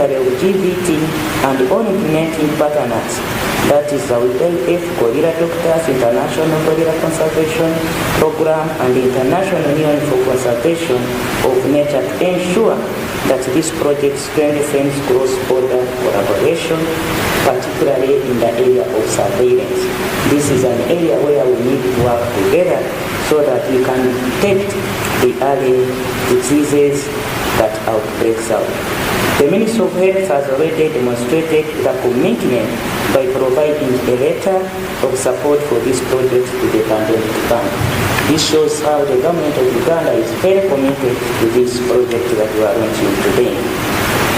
Secretary of GBT and on implementing partners, that is the WWF Gorilla Doctors International Gorilla Conservation Program and the International Union for Conservation of Nature to ensure that this project strengthens cross-border collaboration, particularly in the area of surveillance. This is an area where we need to work together so that we can detect the early diseases that outbreaks out. The Ministry of Health has already demonstrated the commitment by providing a letter of support for this project to the pandemic fund. This shows how the government of Uganda is very committed to this project that we are launching today.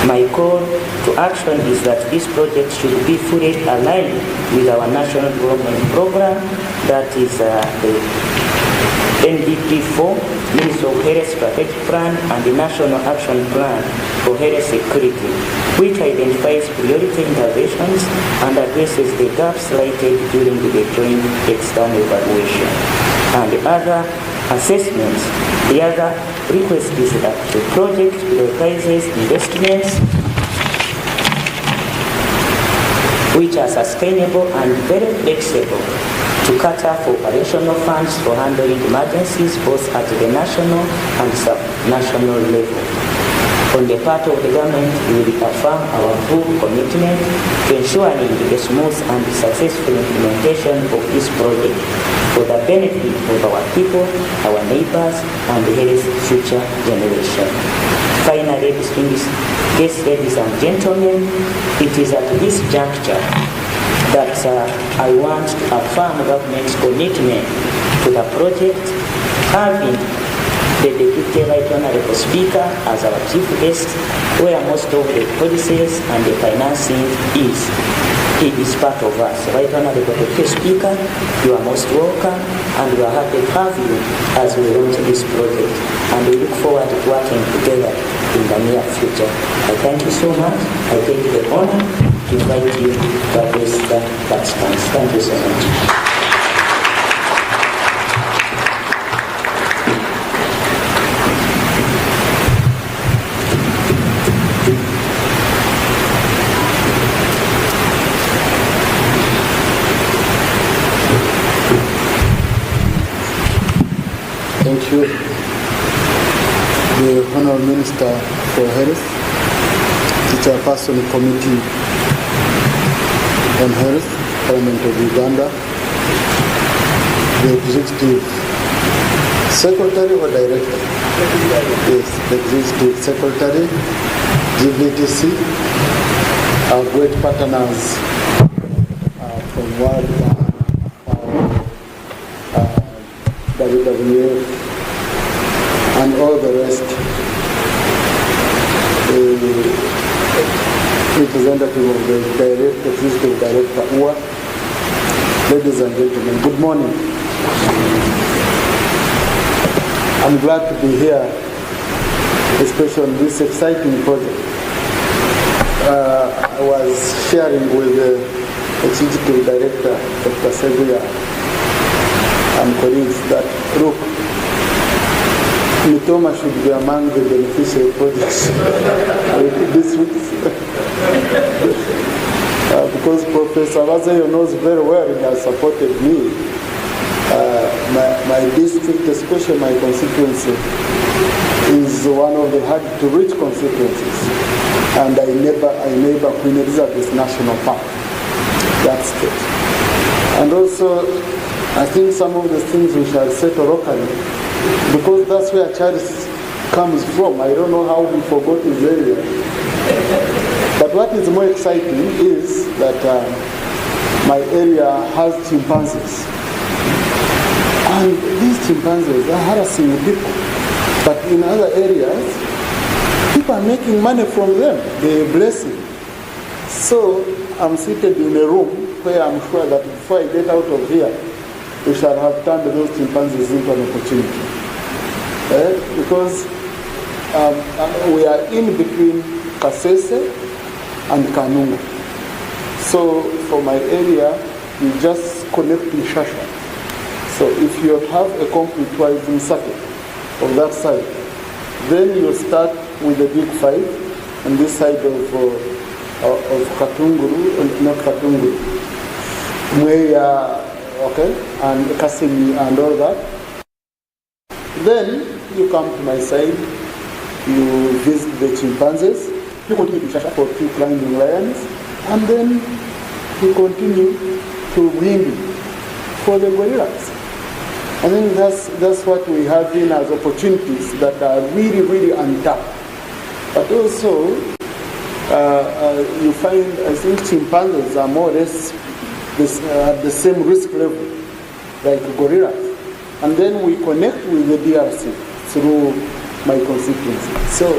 My call to action is that this project should be fully aligned with our national development program, that is the NDP4, Ministry of Health Strategic Plan, and the National Action Plan for Health Security, which identifies priority interventions and addresses the gaps cited during the joint external evaluation and other assessments. The other request is that the project prioritizes investments which are sustainable and very flexible to cater for operational funds for handling emergencies both at the national and sub-national level. On the part of the government, we will affirm our full commitment to ensuring the smooth and successful implementation of this project for the benefit of our people, our neighbors, and the future generation. Finally, distinguished guests, ladies and gentlemen, it is at this juncture that I want to affirm government's commitment to the project, having the Deputy Right Honorable Speaker as our chief guest, where most of the policies and the financing is. He is part of us. Right Honorable Deputy Speaker, you are most welcome, and we are happy to have you as we launch this project, and we look forward to working together in the near future. I thank you so much. I take the honor to invite you to address the participants. Thank you so much. Thank you, the Honourable Minister for Health, the Chairperson Committee on Health, Parliament of Uganda, the Executive Secretary or Director? Yes, the Executive Secretary, GVTC, our great partners from World WWF, and all the rest, the representative of the Executive Director, UA. Ladies and gentlemen, good morning. I'm glad to be here, especially on this exciting project. I was sharing with the Executive Director, Dr. Seguya, and colleagues that, look, Mitoma should be among the beneficial projects this week. Because Professor Vazayo knows very well and has supported me. My district, especially my constituency, is one of the hard-to-reach constituencies. And I neighbor Queen Elizabeth National Park, that state. And also, I think some of the things we shall settle locally, because that's where Charles comes from. I don't know how we forgot his area. But what is more exciting is that my area has chimpanzees. And these chimpanzees are harassing people. But in other areas, people are making money from them. They're blessing. So I'm seated in a room where I'm sure that before I get out of here, we shall have turned those chimpanzees into an opportunity. Because we are in between Kasese and Kanunga. So for my area, you just connect to Shasha. So if you have a complete tourism circuit of that side, then you start with the Big Five, on this side of Katunguru, not Katunguru, Mweya, okay, and Kasimi and all that. Then you come to my side, you visit the chimpanzees, you continue to search for tree climbing lions, and then you continue to bring for the gorillas. I think that's what we have in as opportunities that are really, really untapped. But also, you find, I think chimpanzees are more or less at the same risk level like gorillas. And then we connect with the DRC through my constituency. So,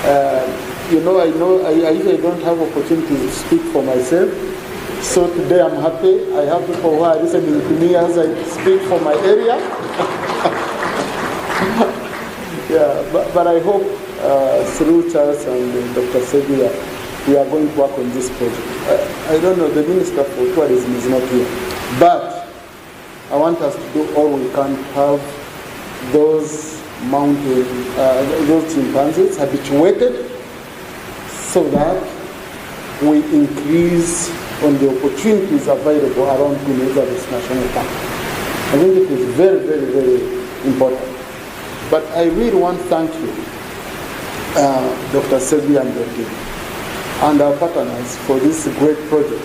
I usually don't have opportunity to speak for myself. So today I'm happy. I have people who are listening to me as I speak for my area. Yeah, but I hope through Charles and Dr. Sevilla, we are going to work on this project. I don't know, the Minister for Tourism is not here. But I want us to do all we can to have those those chimpanzees habituated so that we increase on the opportunities available around Queen Elizabeth National Park. I think it is very, very, very important. But I really want to thank you, Dr. Sebi and your team, and our partners for this great project,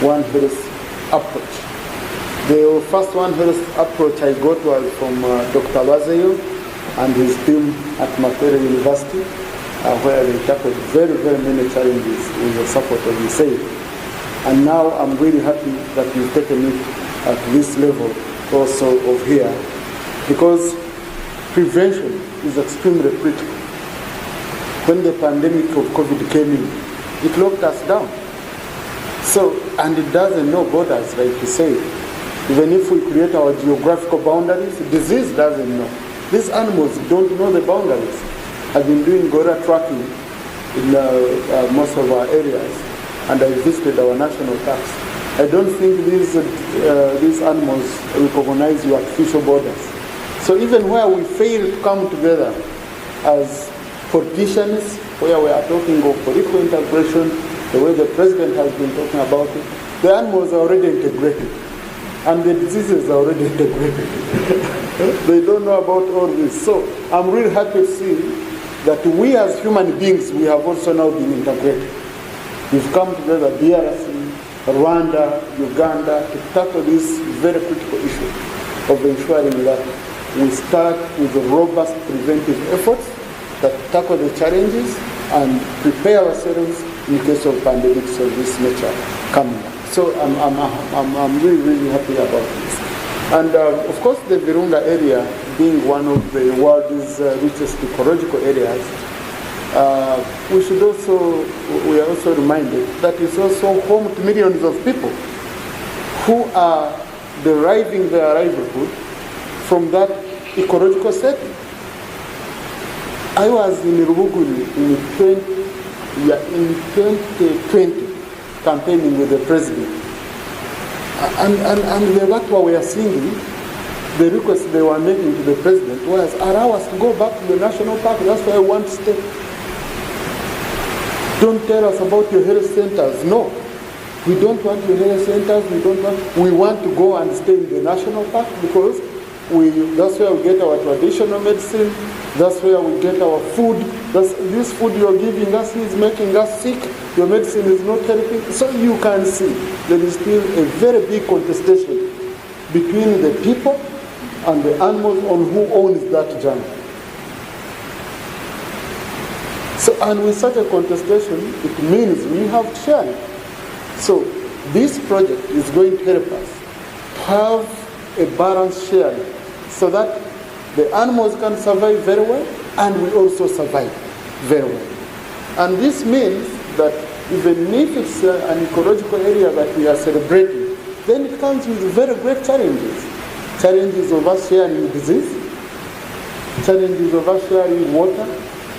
One Health approach. The first One Health approach I got was from Dr. Wazeyo and his team at Makerere University, where they tackled very, very many challenges with the support of USAID. And now I'm really happy that you've taken it at this level also of here, because prevention is extremely critical. When the pandemic of COVID came in, it locked us down. So, and it doesn't know borders, like you say. Even if we create our geographical boundaries, disease doesn't know. These animals don't know the boundaries. I've been doing gorilla tracking in most of our areas, and I visited our national parks. I don't think these animals recognize your artificial borders. So even where we fail to come together as politicians, where we are talking of political integration, the way the president has been talking about it, the animals are already integrated, and the diseases are already integrated. They don't know about all this. So I'm really happy to see that we as human beings, we have also now been integrated. We've come together, DRC, Rwanda, Uganda, to tackle this very critical issue of ensuring that we start with robust preventive efforts that tackle the challenges and prepare ourselves in case of pandemics of this nature coming up. So I'm really, really happy about this. And of course, the Virunga area being one of the world's richest ecological areas, we are also reminded that it's also home to millions of people who are deriving their livelihood from that ecological setting. I was in Rubuguri in 2020 campaigning with the president. And that's what we are singing. The request they were making to the president was, allow us to go back to the national park. That's where I want to stay. Don't tell us about your health centers. No. We don't want your health centers. We want to go and stay in the national park because that's where we get our traditional medicine. That's where we get our food. This food you're giving us is making us sick. Your medicine is not helping. So you can see there is still a very big contestation between the people and the animals on who owns that jungle. So, and with such a contestation, it means we have to share it. So this project is going to help us have a balanced sharing so that the animals can survive very well and we also survive very well. And this means that even if it's an ecological area that we are celebrating, then it comes with very great challenges. Challenges of us sharing disease, challenges of us sharing water,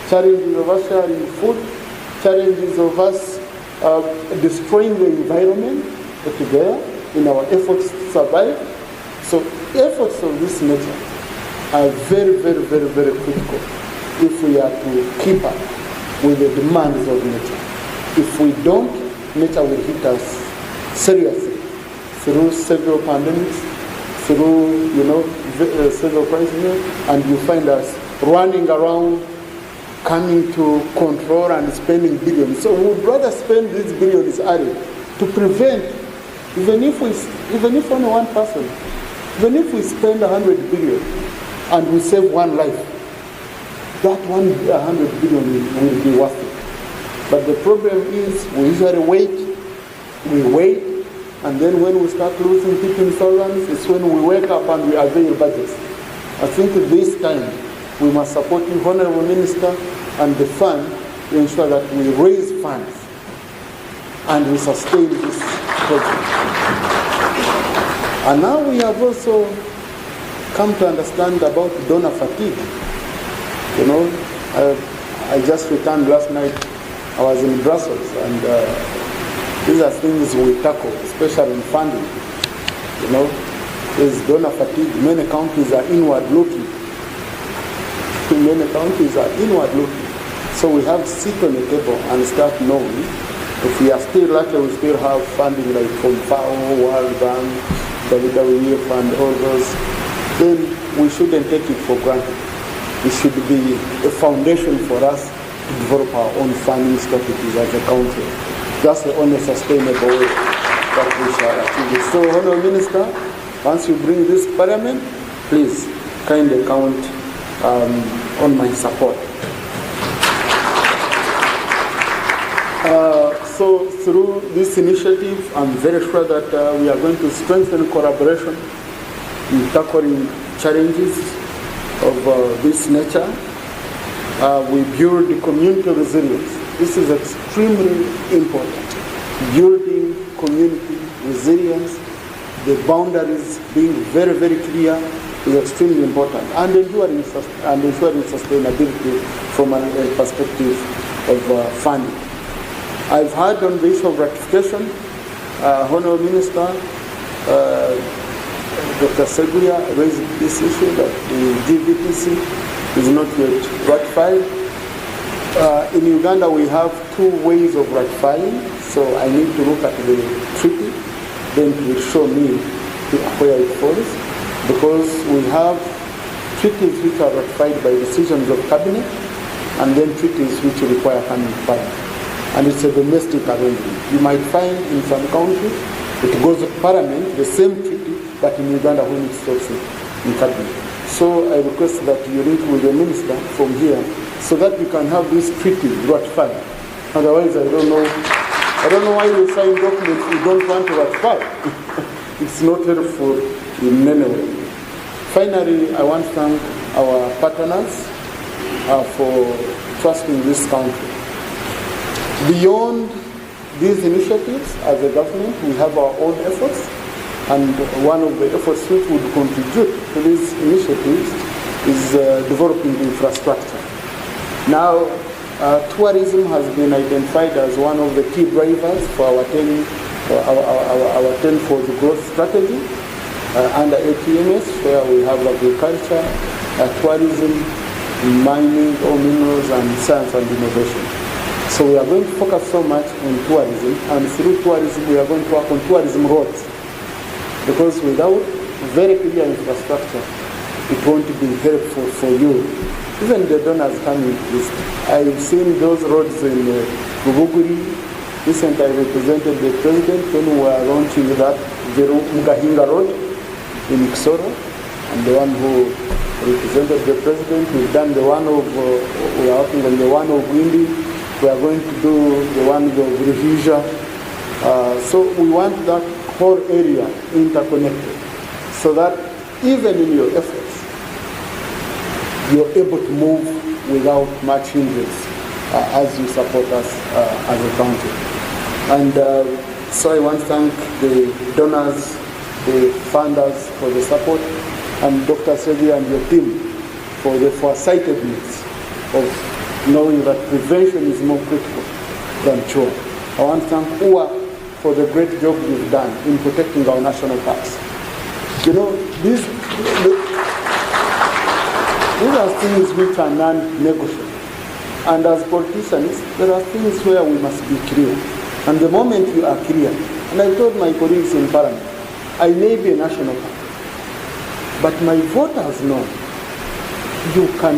challenges of us sharing food, challenges of us destroying the environment together in our efforts to survive. So efforts of this nature are very, very, very, very critical if we are to keep up with the demands of nature. If we don't, nature will hit us seriously through several pandemics, through several crises, and you find us running around, coming to control and spending billions. So we would rather spend these billions early to prevent, even if only one person, even if we spend 100 billion and we save one life, that 100 billion will be worth it. But the problem is we usually wait, and then when we start losing people in thousands, it's when we wake up and we avail budgets. I think this time we must support you, Honorable Minister, and the fund to ensure that we raise funds and we sustain this project. And now we have also come to understand about donor fatigue. I just returned last night. I was in Brussels, and these are things we tackle, especially in funding. There's donor fatigue. Many countries are inward looking. So we have to sit on the table and start knowing if we are still lucky, we still have funding like from FAO, World Bank, WWF, and all those. Then we shouldn't take it for granted. It should be a foundation for us to develop our own funding strategies as a country. That's the only sustainable way that we shall achieve it. So, Honourable Minister, once you bring this Parliament, please kindly count on my support. So through this initiative, I'm very sure that we are going to strengthen collaboration in tackling challenges of this nature. We build community resilience. This is extremely important. Building community resilience, the boundaries being very, very clear is extremely important, and ensuring sustainability from a perspective of funding. I've heard on the issue of ratification, Honourable Minister, Dr. Seguya raised this issue that the GVTC is not yet ratified. In Uganda, we have two ways of ratifying, so I need to look at the treaty, then it will show me where it falls, because we have treaties which are ratified by decisions of cabinet, and then treaties which require coming to Parliament. And it's a domestic arrangement. You might find in some countries it goes to Parliament, the same treaty, but in Uganda when it stops in cabinet. So I request that you link with the minister from here so that we can have this treaty ratified. Otherwise, I don't know why you sign documents you don't want to ratify. It's not helpful in any way. Finally, I want to thank our partners for trusting this country. Beyond these initiatives, as a government, we have our own efforts, and one of the efforts which would contribute to these initiatives is developing infrastructure. Now, tourism has been identified as one of the key drivers for our 10 for the growth strategy under ATMS, where we have agriculture, tourism, mining, or minerals, and science and innovation. So we are going to focus so much on tourism, and through tourism we are going to work on tourism roads, because without very clear infrastructure, it won't be helpful for you. Even the donors coming east. I've seen those roads in Rubuguri. Recently I represented the president when we were launching that Virunga road in Kisoro, and the one who represented the president, we've done the one of, we are working on the one of Windy. We are going to do the one of Virunga. So we want that whole area interconnected, so that even in your efforts, you're able to move without much hindrance as you support us as a country. And so I want to thank the donors, the funders for the support, and Dr. Sevi and your team for the foresightedness of knowing that prevention is more critical than cure. I want to thank UA for the great job you've done in protecting our national parks. These are things which are non-negotiable. And as politicians, there are things where we must be clear. And the moment you are clear, and I told my colleagues in Parliament, I may be a national park, but my voters know you can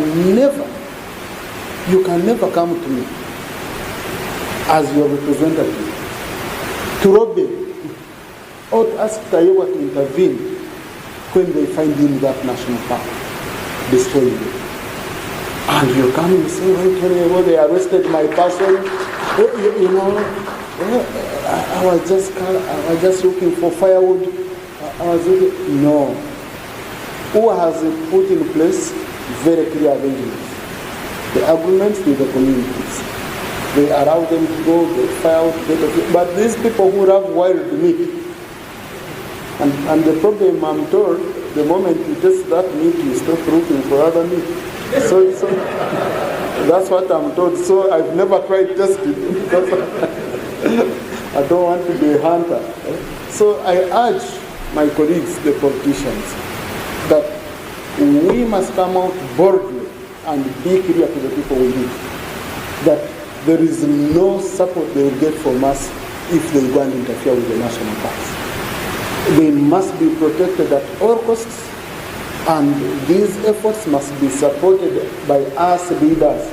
never come to me as your representative to rob them or to ask Tayewa to intervene when they find you in that national park, destroying you. And you come and say, well, they arrested my person, I was just looking for firewood. No. Who has put in place very clear arrangements? The agreements with the communities. They allow them to go, get firewood, but these people who have wild meat, and the problem, I'm told, the moment you taste that meat, you stop looking for other meat. So that's what I'm told. So I've never tried testing because I don't want to be a hunter. So I urge my colleagues, the politicians, that we must come out boldly and be clear to the people we need that there is no support they will get from us if they go and interfere with the national parks. They must be protected at all costs, and these efforts must be supported by us leaders.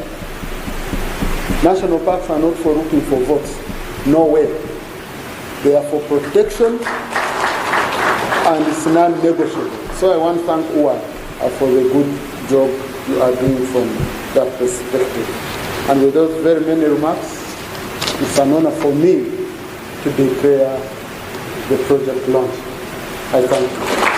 National parks are not for looking for votes. No way. They are for protection, and it's non-negotiable. So I want to thank UA for the good job you are doing from that perspective. And with those very many remarks, it's an honor for me to declare the project launched. I thank you.